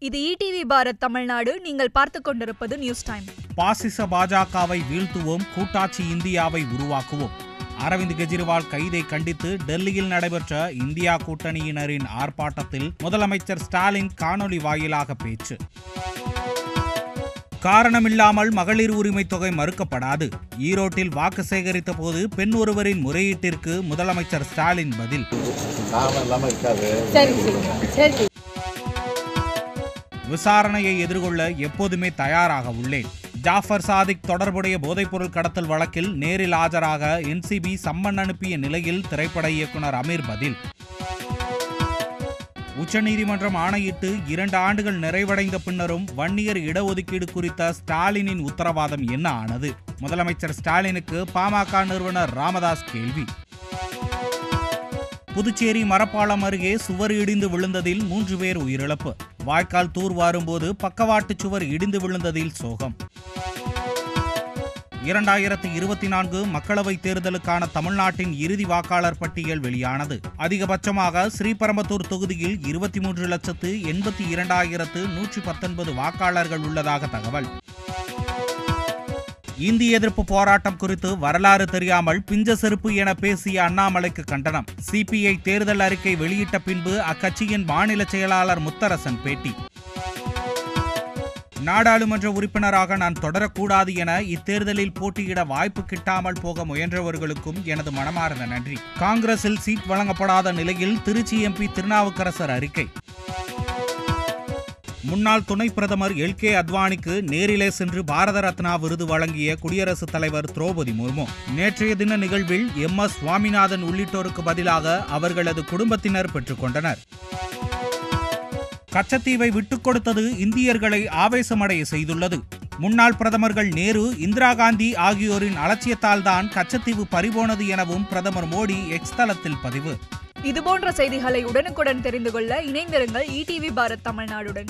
இது ஈடிவி பாரத் தமிழ்நாடு. நீங்கள் பார்த்துக் கொண்டிருப்பது நியூஸ் டைம். பாசிச பாஜகவை வீழ்த்துவோம், கூட்டாட்சி இந்தியாவை உருவாக்குவோம். அரவிந்த் கெஜ்ரிவால் கைதை கண்டித்து டெல்லியில் நடைபெற்ற இந்தியா கூட்டணியினரின் ஆர்ப்பாட்டத்தில் முதலமைச்சர் ஸ்டாலின் காணொலி வாயிலாக பேச்சு. காரணமில்லாமல் மகளிர் உரிமை தொகை மறுக்கப்படாது. ஈரோட்டில் வாக்கு சேகரித்த போது பெண் ஒருவரின் முறையீட்டிற்கு முதலமைச்சர் ஸ்டாலின் பதில். விசாரணையை எதிர்கொள்ள எப்போதுமே தயாராக உள்ளேன். ஜாஃபர் சாதிக் தொடர்புடைய போதைப்பொருள் கடத்தல் வழக்கில் நேரில் ஆஜராக என்சிபி சம்மன் அனுப்பிய நிலையில் திரைப்பட இயக்குனர் அமீர் பதில். உச்சநீதிமன்றம் ஆணையிட்டு 2 ஆண்டுகள் நிறைவடைந்த பின்னரும் வன்னியர் இடஒதுக்கீடு குறித்த ஸ்டாலினின் உத்தரவாதம் என்ன ஆனது? முதலமைச்சர் ஸ்டாலினுக்கு பாமக நிறுவனர் ராமதாஸ் கேள்வி. புதுச்சேரி மரப்பாலம் அருகே சுவர் இடிந்து விழுந்ததில் 3 பேர் உயிரிழப்பு. வாய்க்கால் தூர்வாரும் போது பக்கவாட்டு சுவர் இடிந்து விழுந்ததில் சோகம். 2024 மக்களவைத் தேர்தலுக்கான தமிழ்நாட்டின் இறுதி வாக்காளர் பட்டியல் வெளியானது. அதிகபட்சமாக ஸ்ரீபெரும்புதூர் தொகுதியில் 23,82,119 வாக்காளர்கள் உள்ளதாக தகவல். இந்தி எதிர்ப்பு போராட்டம் குறித்து வரலாறு தெரியாமல் பிஞ்ச செருப்பு என பேசிய அண்ணாமலைக்கு கண்டனம். சிபிஐ தேர்தல் அறிக்கை வெளியிட்ட பின்பு அக்கட்சியின் மாநில செயலாளர் முத்தரசன் பேட்டி. நாடாளுமன்ற உறுப்பினராக நான் தொடரக்கூடாது என இத்தேர்தலில் போட்டியிட வாய்ப்பு கிட்டாமல் போக முயன்றவர்களுக்கும் எனது மனமார்ந்த நன்றி. காங்கிரஸில் சீட் வழங்கப்படாத நிலையில் திருச்சி எம்பி திருநாவுக்கரசர் அறிக்கை. முன்னாள் துணை பிரதமர் எல்.கே. அத்வானிக்கு நேரிலே சென்று பாரத ரத்னா விருது வழங்கிய குடியரசுத் தலைவர் திரௌபதி முர்மு. நேற்றைய தின நிகழ்வில் எம்.எஸ். சுவாமிநாதன் உள்ளிட்டோருக்கு பதிலாக அவர்களது குடும்பத்தினர் பெற்றுக்கொண்டனர். கச்சத்தீவை விட்டுக் கொடுத்தது இந்தியர்களை ஆவேசமடைய செய்துள்ளது. முன்னாள் பிரதமர்கள் நேரு, இந்திரா காந்தி ஆகியோரின் அலட்சியத்தால் தான் கச்சத்தீவு பறிபோனது எனவும் பிரதமர் மோடி எக்ஸ் தளத்தில் பதிவு. இதுபோன்ற செய்திகளை உடனுக்குடன் தெரிந்து கொள்ள இணைந்திருங்கள் ஈடிவி பாரத் தமிழ்நாடுடன்.